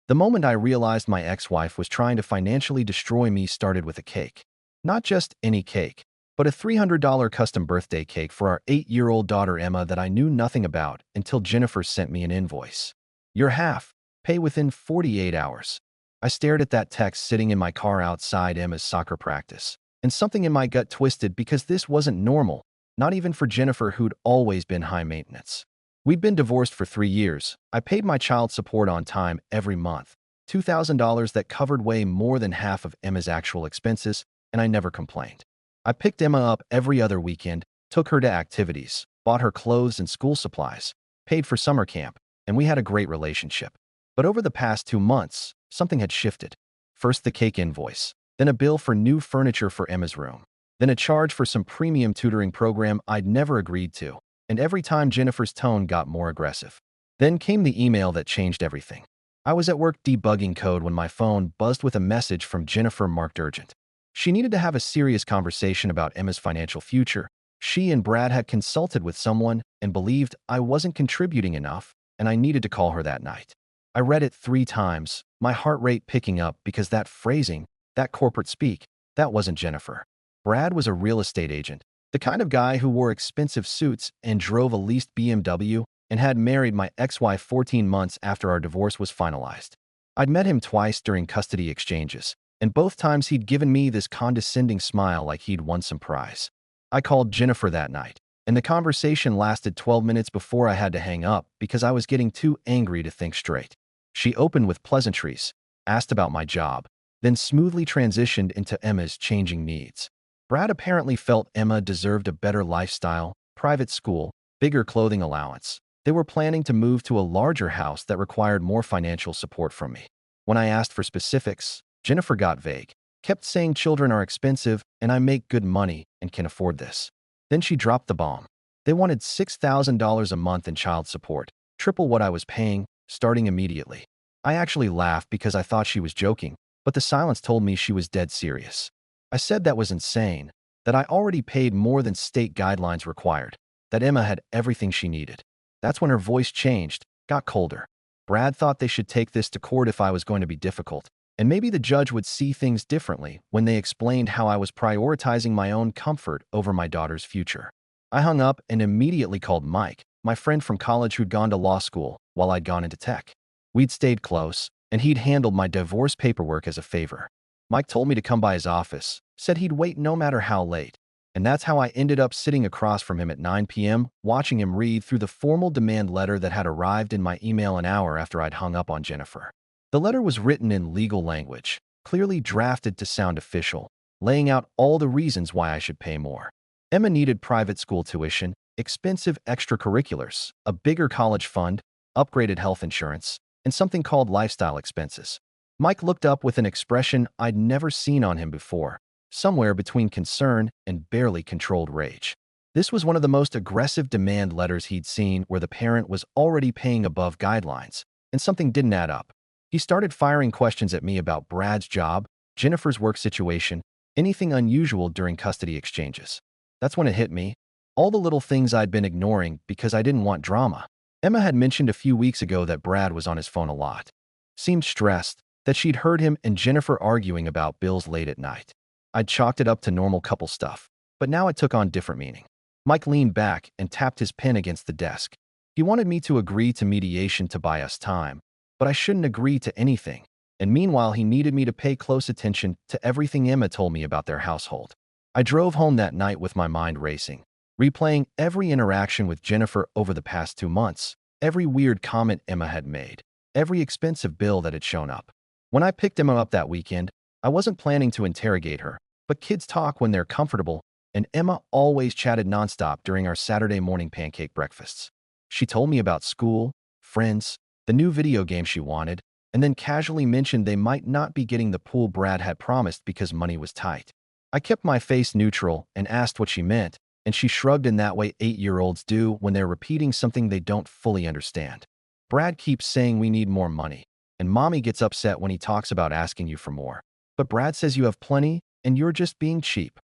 The moment I realized my ex-wife was trying to financially destroy me started with a cake. Not just any cake, but a $300 custom birthday cake for our 8-year-old daughter Emma that I knew nothing about until Jennifer sent me an invoice. Your half, pay within 48 hours. I stared at that text sitting in my car outside Emma's soccer practice, and something in my gut twisted because this wasn't normal, not even for Jennifer, who'd always been high maintenance. We'd been divorced for 3 years. I paid my child support on time every month, $2,000 that covered way more than half of Emma's actual expenses, and I never complained. I picked Emma up every other weekend, took her to activities, bought her clothes and school supplies, paid for summer camp, and we had a great relationship. But over the past 2 months, something had shifted. First the cake invoice, then a bill for new furniture for Emma's room, then a charge for some premium tutoring program I'd never agreed to. And every time Jennifer's tone got more aggressive. Then came the email that changed everything. I was at work debugging code when my phone buzzed with a message from Jennifer marked urgent. She needed to have a serious conversation about Emma's financial future. She and Brad had consulted with someone and believed I wasn't contributing enough, and I needed to call her that night. I read it 3 times, my heart rate picking up because that phrasing, that corporate speak, that wasn't Jennifer. Brad was a real estate agent. The kind of guy who wore expensive suits and drove a leased BMW and had married my ex-wife 14 months after our divorce was finalized. I'd met him twice during custody exchanges, and both times he'd given me this condescending smile like he'd won some prize. I called Jennifer that night, and the conversation lasted 12 minutes before I had to hang up because I was getting too angry to think straight. She opened with pleasantries, asked about my job, then smoothly transitioned into Emma's changing needs. Brad apparently felt Emma deserved a better lifestyle, private school, bigger clothing allowance. They were planning to move to a larger house that required more financial support from me. When I asked for specifics, Jennifer got vague, kept saying children are expensive and I make good money and can afford this. Then she dropped the bomb. They wanted $6,000 a month in child support, triple what I was paying, starting immediately. I actually laughed because I thought she was joking, but the silence told me she was dead serious. I said that was insane, that I already paid more than state guidelines required, that Emma had everything she needed. That's when her voice changed, got colder. Brad thought they should take this to court if I was going to be difficult, and maybe the judge would see things differently when they explained how I was prioritizing my own comfort over my daughter's future. I hung up and immediately called Mike, my friend from college who'd gone to law school while I'd gone into tech. We'd stayed close, and he'd handled my divorce paperwork as a favor. Mike told me to come by his office, said he'd wait no matter how late, and that's how I ended up sitting across from him at 9 p.m., watching him read through the formal demand letter that had arrived in my email an hour after I'd hung up on Jennifer. The letter was written in legal language, clearly drafted to sound official, laying out all the reasons why I should pay more. Emma needed private school tuition, expensive extracurriculars, a bigger college fund, upgraded health insurance, and something called lifestyle expenses. Mike looked up with an expression I'd never seen on him before, somewhere between concern and barely controlled rage. This was one of the most aggressive demand letters he'd seen, where the parent was already paying above guidelines, and something didn't add up. He started firing questions at me about Brad's job, Jennifer's work situation, anything unusual during custody exchanges. That's when it hit me. All the little things I'd been ignoring because I didn't want drama. Emma had mentioned a few weeks ago that Brad was on his phone a lot. Seemed stressed, that she'd heard him and Jennifer arguing about bills late at night. I'd chalked it up to normal couple stuff, but now it took on different meaning. Mike leaned back and tapped his pen against the desk. He wanted me to agree to mediation to buy us time, but I shouldn't agree to anything. And meanwhile, he needed me to pay close attention to everything Emma told me about their household. I drove home that night with my mind racing, replaying every interaction with Jennifer over the past 2 months, every weird comment Emma had made, every expensive bill that had shown up. When I picked Emma up that weekend, I wasn't planning to interrogate her, but kids talk when they're comfortable, and Emma always chatted nonstop during our Saturday morning pancake breakfasts. She told me about school, friends, the new video game she wanted, and then casually mentioned they might not be getting the pool Brad had promised because money was tight. I kept my face neutral and asked what she meant, and she shrugged in that way 8-year-olds do when they're repeating something they don't fully understand. Brad keeps saying we need more money, and Mommy gets upset when he talks about asking you for more. But Brad says you have plenty, and you're just being cheap.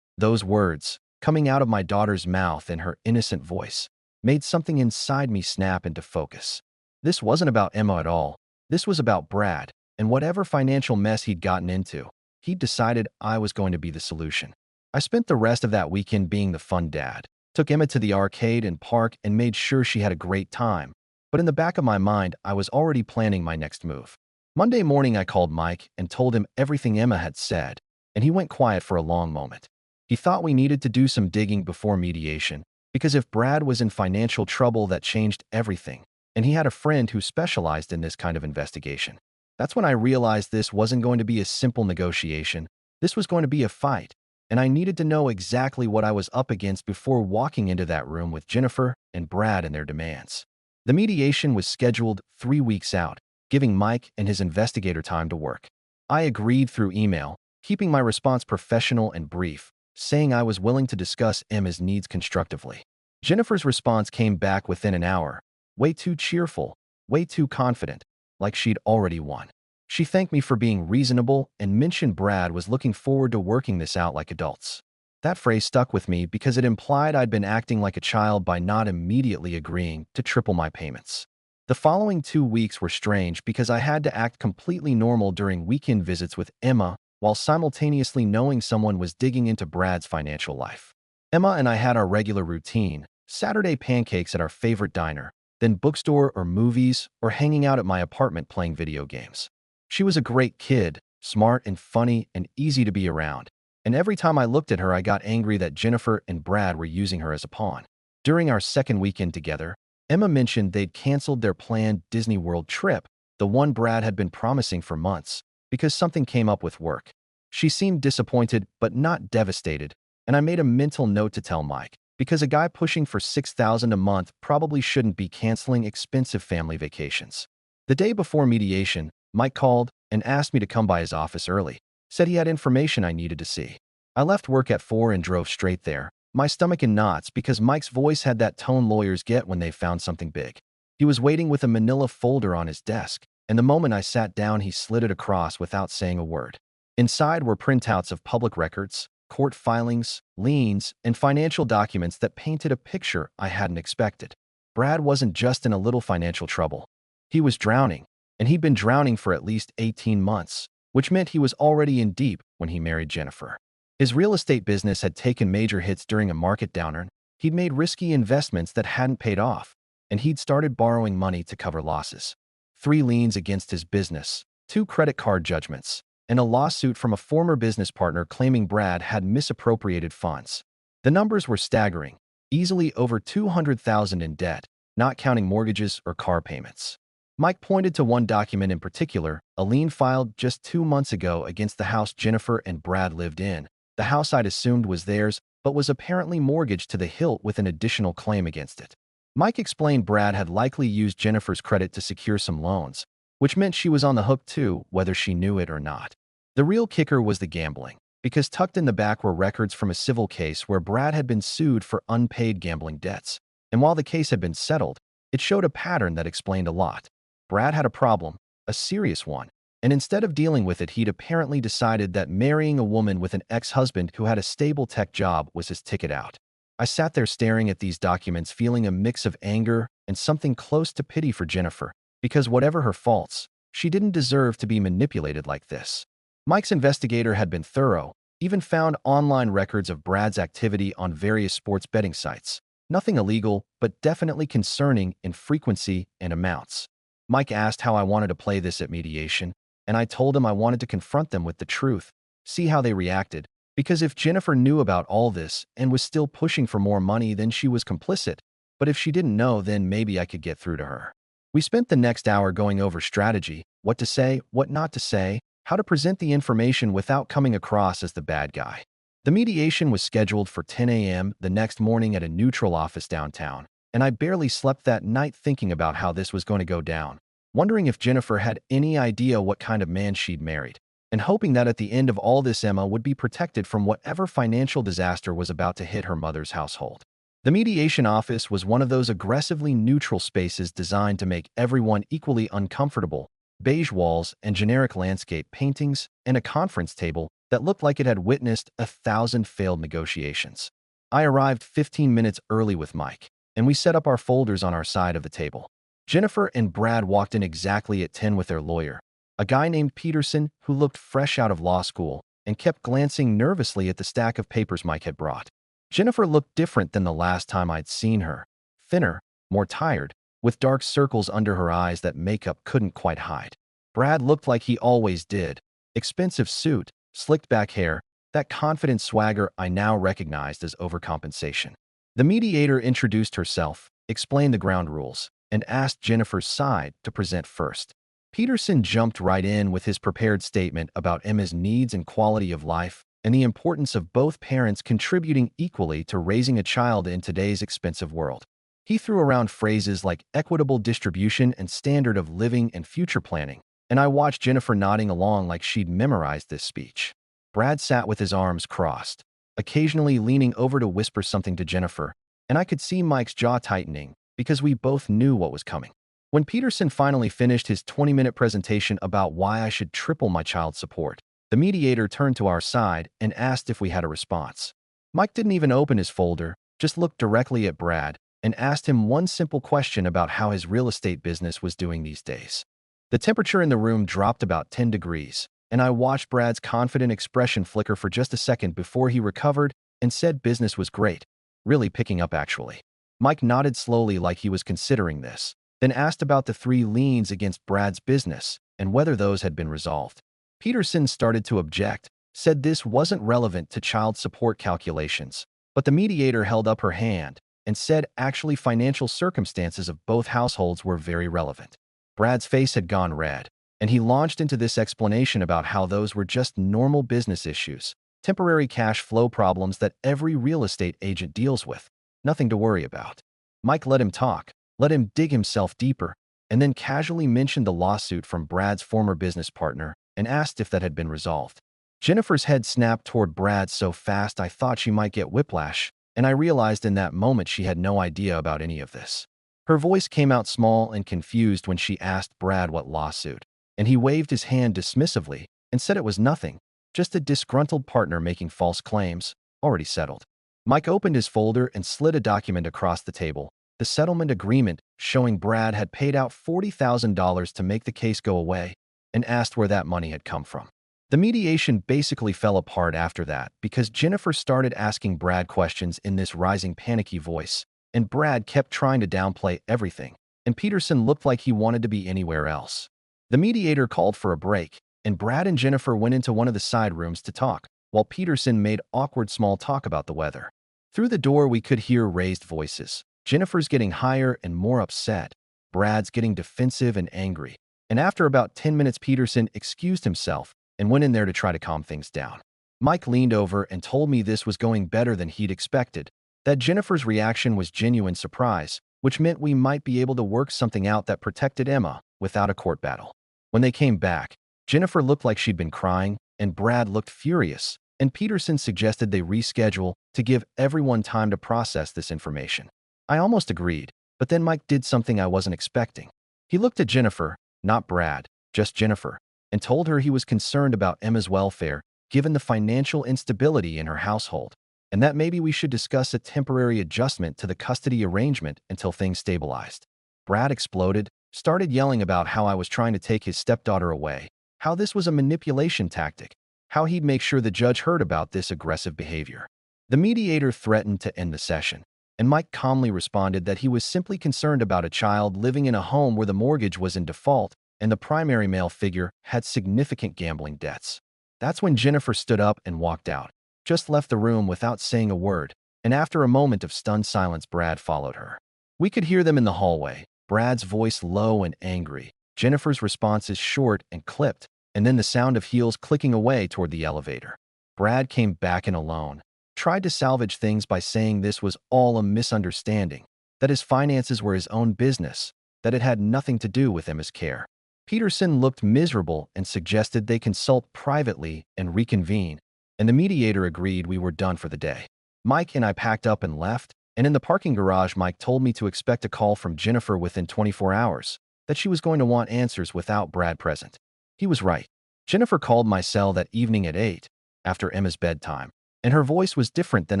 Those words, coming out of my daughter's mouth in her innocent voice, made something inside me snap into focus. This wasn't about Emma at all. This was about Brad, and whatever financial mess he'd gotten into, he'd decided I was going to be the solution. I spent the rest of that weekend being the fun dad, took Emma to the arcade and park and made sure she had a great time. But in the back of my mind, I was already planning my next move. Monday morning, I called Mike and told him everything Emma had said, and he went quiet for a long moment. He thought we needed to do some digging before mediation, because if Brad was in financial trouble, that changed everything, and he had a friend who specialized in this kind of investigation. That's when I realized this wasn't going to be a simple negotiation. This was going to be a fight, and I needed to know exactly what I was up against before walking into that room with Jennifer and Brad and their demands. The mediation was scheduled 3 weeks out, giving Mike and his investigator time to work. I agreed through email, keeping my response professional and brief, saying I was willing to discuss Emma's needs constructively. Jennifer's response came back within an hour, way too cheerful, way too confident, like she'd already won. She thanked me for being reasonable and mentioned Brad was looking forward to working this out like adults. That phrase stuck with me because it implied I'd been acting like a child by not immediately agreeing to triple my payments. The following 2 weeks were strange because I had to act completely normal during weekend visits with Emma while simultaneously knowing someone was digging into Brad's financial life. Emma and I had our regular routine, Saturday pancakes at our favorite diner, then bookstore or movies, or hanging out at my apartment playing video games. She was a great kid, smart and funny and easy to be around, and every time I looked at her I got angry that Jennifer and Brad were using her as a pawn. During our second weekend together, Emma mentioned they'd canceled their planned Disney World trip, the one Brad had been promising for months, because something came up with work. She seemed disappointed but not devastated, and I made a mental note to tell Mike, because a guy pushing for $6,000 a month probably shouldn't be canceling expensive family vacations. The day before mediation, Mike called and asked me to come by his office early, said he had information I needed to see. I left work at 4 and drove straight there, my stomach in knots because Mike's voice had that tone lawyers get when they found something big. He was waiting with a manila folder on his desk, and the moment I sat down, he slid it across without saying a word. Inside were printouts of public records, court filings, liens, and financial documents that painted a picture I hadn't expected. Brad wasn't just in a little financial trouble. He was drowning, and he'd been drowning for at least 18 months, which meant he was already in deep when he married Jennifer. His real estate business had taken major hits during a market downturn. He'd made risky investments that hadn't paid off, and he'd started borrowing money to cover losses. 3 liens against his business, 2 credit card judgments, and a lawsuit from a former business partner claiming Brad had misappropriated funds. The numbers were staggering, easily over $200,000 in debt, not counting mortgages or car payments. Mike pointed to one document in particular, a lien filed just 2 months ago against the house Jennifer and Brad lived in. The house I'd assumed was theirs, but was apparently mortgaged to the hilt with an additional claim against it. Mike explained Brad had likely used Jennifer's credit to secure some loans, which meant she was on the hook too, whether she knew it or not. The real kicker was the gambling, because tucked in the back were records from a civil case where Brad had been sued for unpaid gambling debts. And while the case had been settled, it showed a pattern that explained a lot. Brad had a problem, a serious one, and instead of dealing with it, he'd apparently decided that marrying a woman with an ex-husband who had a stable tech job was his ticket out. I sat there staring at these documents, feeling a mix of anger and something close to pity for Jennifer, because whatever her faults, she didn't deserve to be manipulated like this. Mike's investigator had been thorough, even found online records of Brad's activity on various sports betting sites. Nothing illegal, but definitely concerning in frequency and amounts. Mike asked how I wanted to play this at mediation, and I told him I wanted to confront them with the truth, see how they reacted, because if Jennifer knew about all this and was still pushing for more money, then she was complicit, but if she didn't know, then maybe I could get through to her. We spent the next hour going over strategy, what to say, what not to say, how to present the information without coming across as the bad guy. The mediation was scheduled for 10 a.m. the next morning at a neutral office downtown, and I barely slept that night thinking about how this was going to go down, wondering if Jennifer had any idea what kind of man she'd married, and hoping that at the end of all this Emma would be protected from whatever financial disaster was about to hit her mother's household. The mediation office was one of those aggressively neutral spaces designed to make everyone equally uncomfortable, beige walls and generic landscape paintings, and a conference table that looked like it had witnessed 1,000 failed negotiations. I arrived 15 minutes early with Mike, and we set up our folders on our side of the table. Jennifer and Brad walked in exactly at 10 with their lawyer, a guy named Peterson who looked fresh out of law school and kept glancing nervously at the stack of papers Mike had brought. Jennifer looked different than the last time I'd seen her, thinner, more tired, with dark circles under her eyes that makeup couldn't quite hide. Brad looked like he always did. Expensive suit, slicked back hair, that confident swagger I now recognized as overcompensation. The mediator introduced herself, explained the ground rules, and asked Jennifer's side to present first. Peterson jumped right in with his prepared statement about Emma's needs and quality of life and the importance of both parents contributing equally to raising a child in today's expensive world. He threw around phrases like equitable distribution and standard of living and future planning, and I watched Jennifer nodding along like she'd memorized this speech. Brad sat with his arms crossed, occasionally leaning over to whisper something to Jennifer, and I could see Mike's jaw tightening because we both knew what was coming. When Peterson finally finished his 20-minute presentation about why I should triple my child support, the mediator turned to our side and asked if we had a response. Mike didn't even open his folder, just looked directly at Brad and asked him one simple question about how his real estate business was doing these days. The temperature in the room dropped about 10 degrees, and I watched Brad's confident expression flicker for just a second before he recovered and said business was great, really picking up actually. Mike nodded slowly like he was considering this, then asked about the 3 liens against Brad's business and whether those had been resolved. Peterson started to object, said this wasn't relevant to child support calculations, but the mediator held up her hand and said actually financial circumstances of both households were very relevant. Brad's face had gone red, and he launched into this explanation about how those were just normal business issues, temporary cash flow problems that every real estate agent deals with, nothing to worry about. Mike let him talk, let him dig himself deeper, and then casually mentioned the lawsuit from Brad's former business partner and asked if that had been resolved. Jennifer's head snapped toward Brad so fast I thought she might get whiplash, and I realized in that moment she had no idea about any of this. Her voice came out small and confused when she asked Brad what lawsuit, and he waved his hand dismissively and said it was nothing, just a disgruntled partner making false claims, already settled. Mike opened his folder and slid a document across the table, the settlement agreement showing Brad had paid out $40,000 to make the case go away, and asked where that money had come from. The mediation basically fell apart after that because Jennifer started asking Brad questions in this rising panicky voice, and Brad kept trying to downplay everything, and Peterson looked like he wanted to be anywhere else. The mediator called for a break, and Brad and Jennifer went into one of the side rooms to talk, while Peterson made awkward small talk about the weather. Through the door we could hear raised voices. Jennifer's getting higher and more upset. Brad's getting defensive and angry. And after about 10 minutes Peterson excused himself and went in there to try to calm things down. Mike leaned over and told me this was going better than he'd expected, that Jennifer's reaction was genuine surprise, which meant we might be able to work something out that protected Emma without a court battle. When they came back, Jennifer looked like she'd been crying, and Brad looked furious, and Peterson suggested they reschedule to give everyone time to process this information. I almost agreed, but then Mike did something I wasn't expecting. He looked at Jennifer, not Brad, just Jennifer, and told her he was concerned about Emma's welfare given the financial instability in her household, and that maybe we should discuss a temporary adjustment to the custody arrangement until things stabilized. Brad exploded, started yelling about how I was trying to take his stepdaughter away, how this was a manipulation tactic, how he'd make sure the judge heard about this aggressive behavior. The mediator threatened to end the session, and Mike calmly responded that he was simply concerned about a child living in a home where the mortgage was in default and the primary male figure had significant gambling debts. That's when Jennifer stood up and walked out, just left the room without saying a word, and after a moment of stunned silence Brad followed her. We could hear them in the hallway, Brad's voice low and angry, Jennifer's responses short and clipped, and then the sound of heels clicking away toward the elevator. Brad came back in alone, tried to salvage things by saying this was all a misunderstanding, that his finances were his own business, that it had nothing to do with Emma's care. Peterson looked miserable and suggested they consult privately and reconvene, and the mediator agreed we were done for the day. Mike and I packed up and left, and in the parking garage Mike told me to expect a call from Jennifer within 24 hours, that she was going to want answers without Brad present. He was right. Jennifer called my cell that evening at 8, after Emma's bedtime, and her voice was different than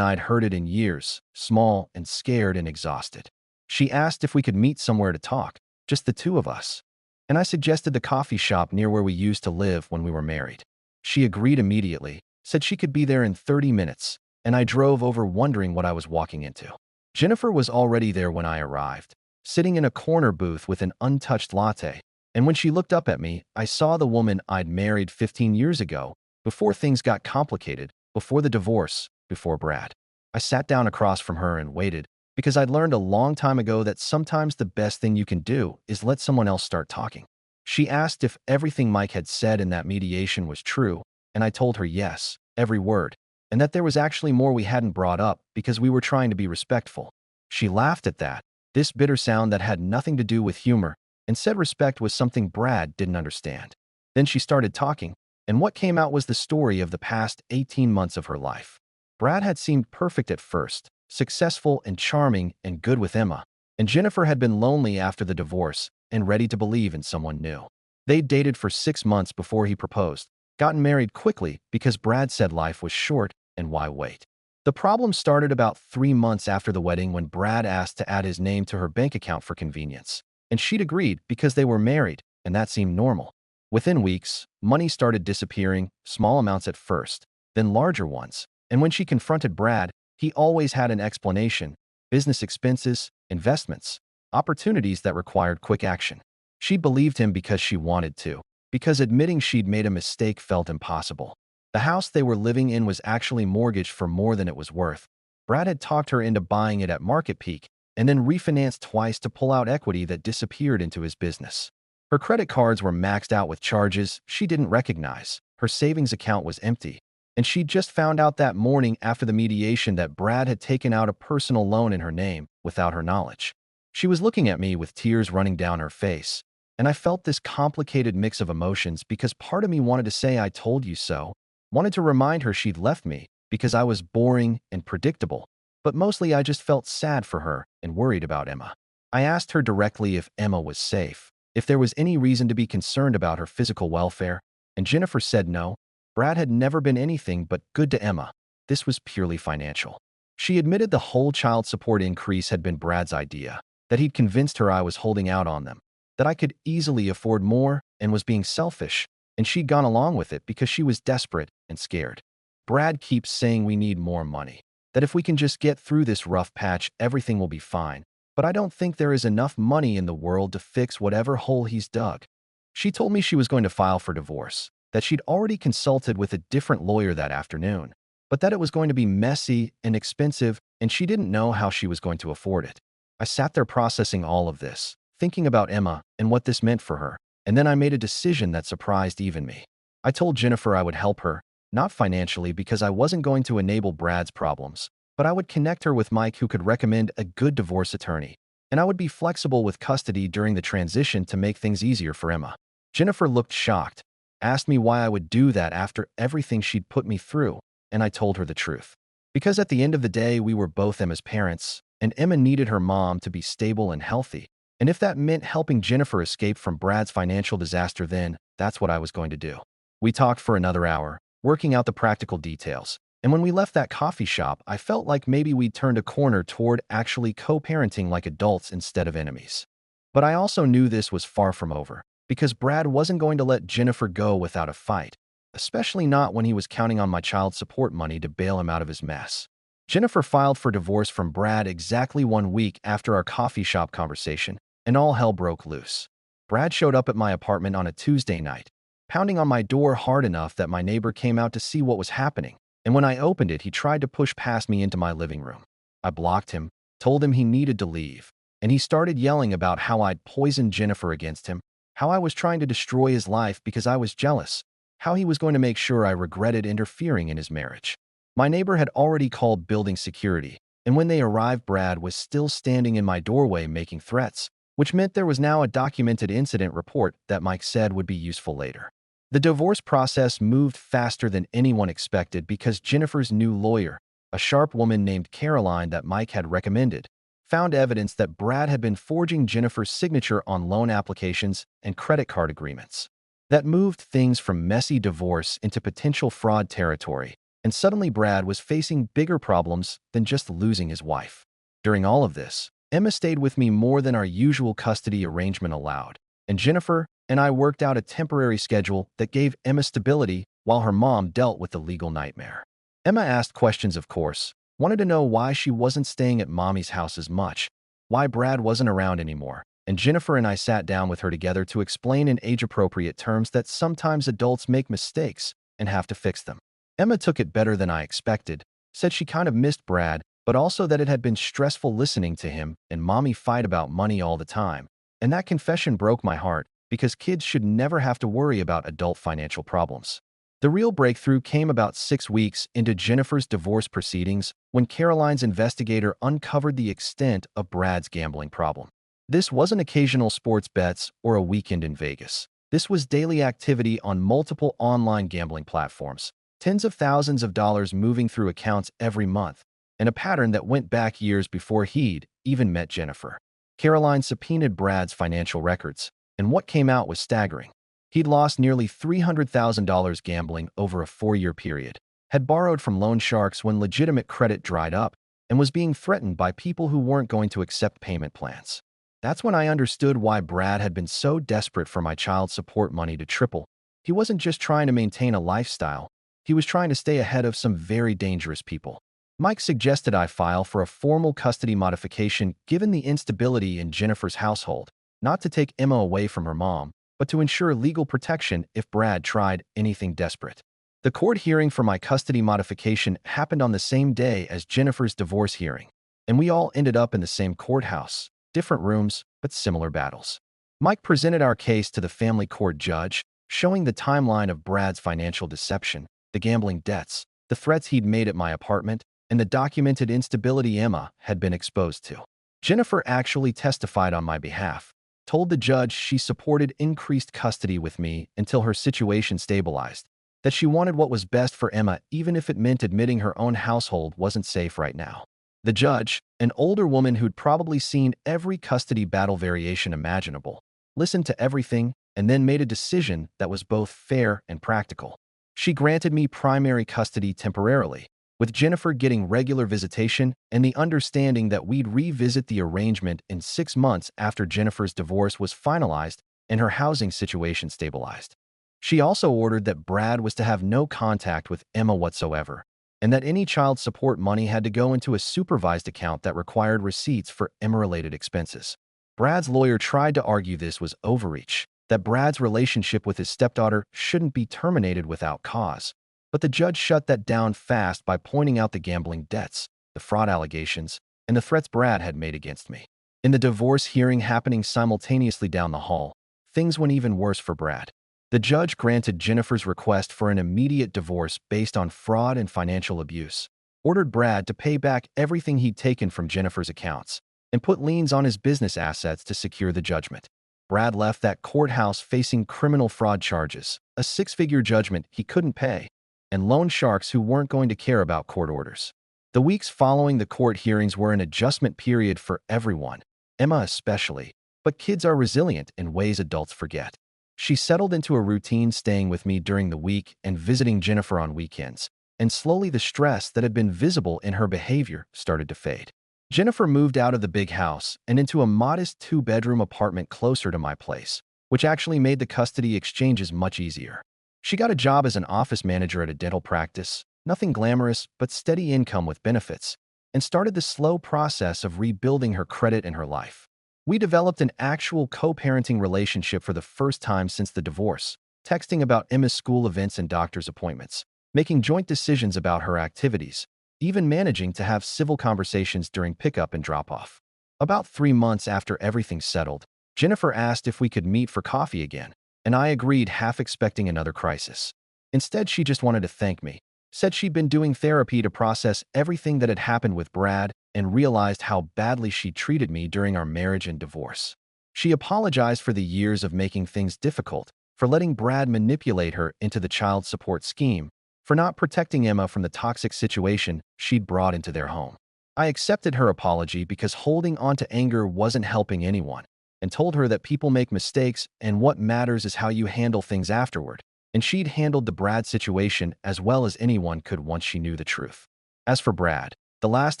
I'd heard it in years, small and scared and exhausted. She asked if we could meet somewhere to talk, just the two of us. And I suggested the coffee shop near where we used to live when we were married. She agreed immediately, said she could be there in 30 minutes, and I drove over wondering what I was walking into. Jennifer was already there when I arrived, sitting in a corner booth with an untouched latte, and when she looked up at me, I saw the woman I'd married 15 years ago, before things got complicated, before the divorce, before Brad. I sat down across from her and waited, because I'd learned a long time ago that sometimes the best thing you can do is let someone else start talking. She asked if everything Mike had said in that mediation was true, and I told her yes, every word, and that there was actually more we hadn't brought up because we were trying to be respectful. She laughed at that, this bitter sound that had nothing to do with humor, and said respect was something Brad didn't understand. Then she started talking, and what came out was the story of the past 18 months of her life. Brad had seemed perfect at first, successful and charming and good with Emma, and Jennifer had been lonely after the divorce and ready to believe in someone new. They dated for 6 months before he proposed, gotten married quickly because Brad said life was short and why wait. The problem started about 3 months after the wedding when Brad asked to add his name to her bank account for convenience, and she'd agreed because they were married, and that seemed normal. Within weeks, money started disappearing, small amounts at first, then larger ones, and when she confronted Brad, he always had an explanation: business expenses, investments, opportunities that required quick action. She believed him because she wanted to, because admitting she'd made a mistake felt impossible. The house they were living in was actually mortgaged for more than it was worth. Brad had talked her into buying it at market peak and then refinanced twice to pull out equity that disappeared into his business. Her credit cards were maxed out with charges she didn't recognize. Her savings account was empty. And she'd just found out that morning after the mediation that Brad had taken out a personal loan in her name without her knowledge. She was looking at me with tears running down her face, and I felt this complicated mix of emotions because part of me wanted to say I told you so, wanted to remind her she'd left me because I was boring and predictable, but mostly I just felt sad for her and worried about Emma. I asked her directly if Emma was safe, if there was any reason to be concerned about her physical welfare, and Jennifer said no. Brad had never been anything but good to Emma. This was purely financial. She admitted the whole child support increase had been Brad's idea, that he'd convinced her I was holding out on them, that I could easily afford more and was being selfish, and she'd gone along with it because she was desperate and scared. Brad keeps saying we need more money, that if we can just get through this rough patch, everything will be fine, but I don't think there is enough money in the world to fix whatever hole he's dug. She told me she was going to file for divorce, that she'd already consulted with a different lawyer that afternoon, but that it was going to be messy and expensive and she didn't know how she was going to afford it. I sat there processing all of this, thinking about Emma and what this meant for her, and then I made a decision that surprised even me. I told Jennifer I would help her, not financially because I wasn't going to enable Brad's problems, but I would connect her with Mike who could recommend a good divorce attorney, and I would be flexible with custody during the transition to make things easier for Emma. Jennifer looked shocked, asked me why I would do that after everything she'd put me through, and I told her the truth. Because at the end of the day, we were both Emma's parents, and Emma needed her mom to be stable and healthy, and if that meant helping Jennifer escape from Brad's financial disaster, then that's what I was going to do. We talked for another hour, working out the practical details, and when we left that coffee shop, I felt like maybe we'd turned a corner toward actually co-parenting like adults instead of enemies. But I also knew this was far from over, because Brad wasn't going to let Jennifer go without a fight, especially not when he was counting on my child support money to bail him out of his mess. Jennifer filed for divorce from Brad exactly 1 week after our coffee shop conversation, and all hell broke loose. Brad showed up at my apartment on a Tuesday night, pounding on my door hard enough that my neighbor came out to see what was happening, and when I opened it, he tried to push past me into my living room. I blocked him, told him he needed to leave, and he started yelling about how I'd poisoned Jennifer against him, how I was trying to destroy his life because I was jealous, how he was going to make sure I regretted interfering in his marriage. My neighbor had already called building security, and when they arrived, Brad was still standing in my doorway making threats, which meant there was now a documented incident report that Mike said would be useful later. The divorce process moved faster than anyone expected because Jennifer's new lawyer, a sharp woman named Caroline that Mike had recommended, found evidence that Brad had been forging Jennifer's signature on loan applications and credit card agreements. That moved things from messy divorce into potential fraud territory, and suddenly Brad was facing bigger problems than just losing his wife. During all of this, Emma stayed with me more than our usual custody arrangement allowed, and Jennifer and I worked out a temporary schedule that gave Emma stability while her mom dealt with the legal nightmare. Emma asked questions, of course, wanted to know why she wasn't staying at mommy's house as much, why Brad wasn't around anymore, and Jennifer and I sat down with her together to explain in age-appropriate terms that sometimes adults make mistakes and have to fix them. Emma took it better than I expected, said she kind of missed Brad, but also that it had been stressful listening to him and mommy fight about money all the time. And that confession broke my heart because kids should never have to worry about adult financial problems. The real breakthrough came about 6 weeks into Jennifer's divorce proceedings when Caroline's investigator uncovered the extent of Brad's gambling problem. This wasn't occasional sports bets or a weekend in Vegas. This was daily activity on multiple online gambling platforms, tens of thousands of dollars moving through accounts every month, and a pattern that went back years before he'd even met Jennifer. Caroline subpoenaed Brad's financial records, and what came out was staggering. He'd lost nearly $300,000 gambling over a 4-year period, had borrowed from loan sharks when legitimate credit dried up, and was being threatened by people who weren't going to accept payment plans. That's when I understood why Brad had been so desperate for my child support money to triple. He wasn't just trying to maintain a lifestyle, he was trying to stay ahead of some very dangerous people. Mike suggested I file for a formal custody modification given the instability in Jennifer's household, not to take Emma away from her mom, but to ensure legal protection if Brad tried anything desperate. The court hearing for my custody modification happened on the same day as Jennifer's divorce hearing, and we all ended up in the same courthouse, different rooms, but similar battles. Mike presented our case to the family court judge, showing the timeline of Brad's financial deception, the gambling debts, the threats he'd made at my apartment, and the documented instability Emma had been exposed to. Jennifer actually testified on my behalf, told the judge she supported increased custody with me until her situation stabilized, that she wanted what was best for Emma even if it meant admitting her own household wasn't safe right now. The judge, an older woman who'd probably seen every custody battle variation imaginable, listened to everything and then made a decision that was both fair and practical. She granted me primary custody temporarily, with Jennifer getting regular visitation and the understanding that we'd revisit the arrangement in 6 months after Jennifer's divorce was finalized and her housing situation stabilized. She also ordered that Brad was to have no contact with Emma whatsoever, and that any child support money had to go into a supervised account that required receipts for Emma-related expenses. Brad's lawyer tried to argue this was overreach, that Brad's relationship with his stepdaughter shouldn't be terminated without cause. But the judge shut that down fast by pointing out the gambling debts, the fraud allegations, and the threats Brad had made against me. In the divorce hearing happening simultaneously down the hall, things went even worse for Brad. The judge granted Jennifer's request for an immediate divorce based on fraud and financial abuse, ordered Brad to pay back everything he'd taken from Jennifer's accounts, and put liens on his business assets to secure the judgment. Brad left that courthouse facing criminal fraud charges, a 6-figure judgment he couldn't pay, and loan sharks who weren't going to care about court orders. The weeks following the court hearings were an adjustment period for everyone, Emma especially, but kids are resilient in ways adults forget. She settled into a routine staying with me during the week and visiting Jennifer on weekends, and slowly the stress that had been visible in her behavior started to fade. Jennifer moved out of the big house and into a modest 2-bedroom apartment closer to my place, which actually made the custody exchanges much easier. She got a job as an office manager at a dental practice, nothing glamorous but steady income with benefits, and started the slow process of rebuilding her credit and her life. We developed an actual co-parenting relationship for the first time since the divorce, texting about Emma's school events and doctor's appointments, making joint decisions about her activities, even managing to have civil conversations during pickup and drop-off. About 3 months after everything settled, Jennifer asked if we could meet for coffee again, and I agreed, half expecting another crisis. Instead, she just wanted to thank me, said she'd been doing therapy to process everything that had happened with Brad and realized how badly she treated me during our marriage and divorce. She apologized for the years of making things difficult, for letting Brad manipulate her into the child support scheme, for not protecting Emma from the toxic situation she'd brought into their home. I accepted her apology because holding on to anger wasn't helping anyone, and told her that people make mistakes and what matters is how you handle things afterward, and she'd handled the Brad situation as well as anyone could once she knew the truth. As for Brad, The last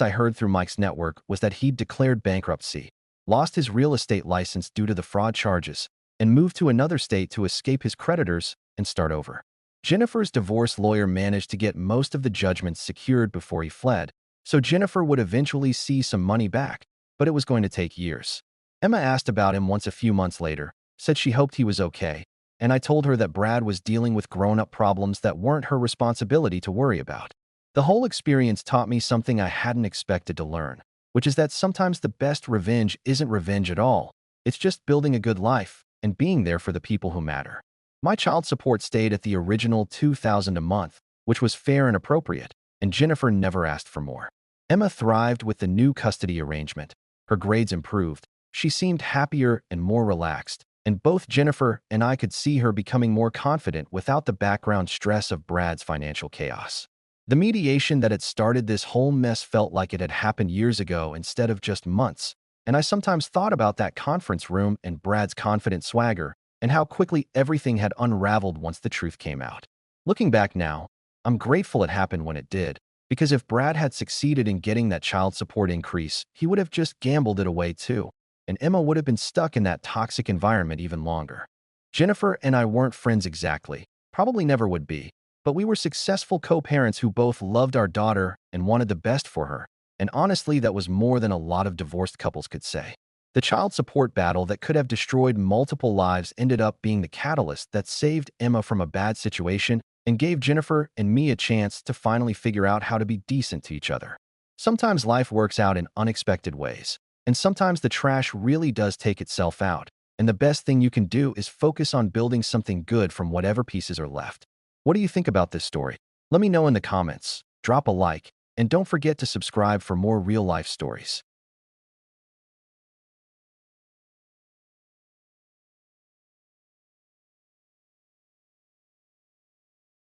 I heard through Mike's network was that he'd declared bankruptcy, lost his real estate license due to the fraud charges, and moved to another state to escape his creditors and start over. Jennifer's divorce lawyer managed to get most of the judgments secured before he fled, so Jennifer would eventually see some money back, but it was going to take years. Emma asked about him once a few months later, said she hoped he was okay, and I told her that Brad was dealing with grown-up problems that weren't her responsibility to worry about. The whole experience taught me something I hadn't expected to learn, which is that sometimes the best revenge isn't revenge at all. It's just building a good life and being there for the people who matter. My child support stayed at the original $2,000 a month, which was fair and appropriate, and Jennifer never asked for more. Emma thrived with the new custody arrangement. Her grades improved, she seemed happier and more relaxed, and both Jennifer and I could see her becoming more confident without the background stress of Brad's financial chaos. The mediation that had started this whole mess felt like it had happened years ago instead of just months, and I sometimes thought about that conference room and Brad's confident swagger and how quickly everything had unraveled once the truth came out. Looking back now, I'm grateful it happened when it did, because if Brad had succeeded in getting that child support increase, he would have just gambled it away too, and Emma would have been stuck in that toxic environment even longer. Jennifer and I weren't friends exactly, probably never would be, but we were successful co-parents who both loved our daughter and wanted the best for her, and honestly, that was more than a lot of divorced couples could say. The child support battle that could have destroyed multiple lives ended up being the catalyst that saved Emma from a bad situation and gave Jennifer and me a chance to finally figure out how to be decent to each other. Sometimes life works out in unexpected ways, and sometimes the trash really does take itself out, and the best thing you can do is focus on building something good from whatever pieces are left. What do you think about this story? Let me know in the comments, drop a like, and don't forget to subscribe for more real-life stories.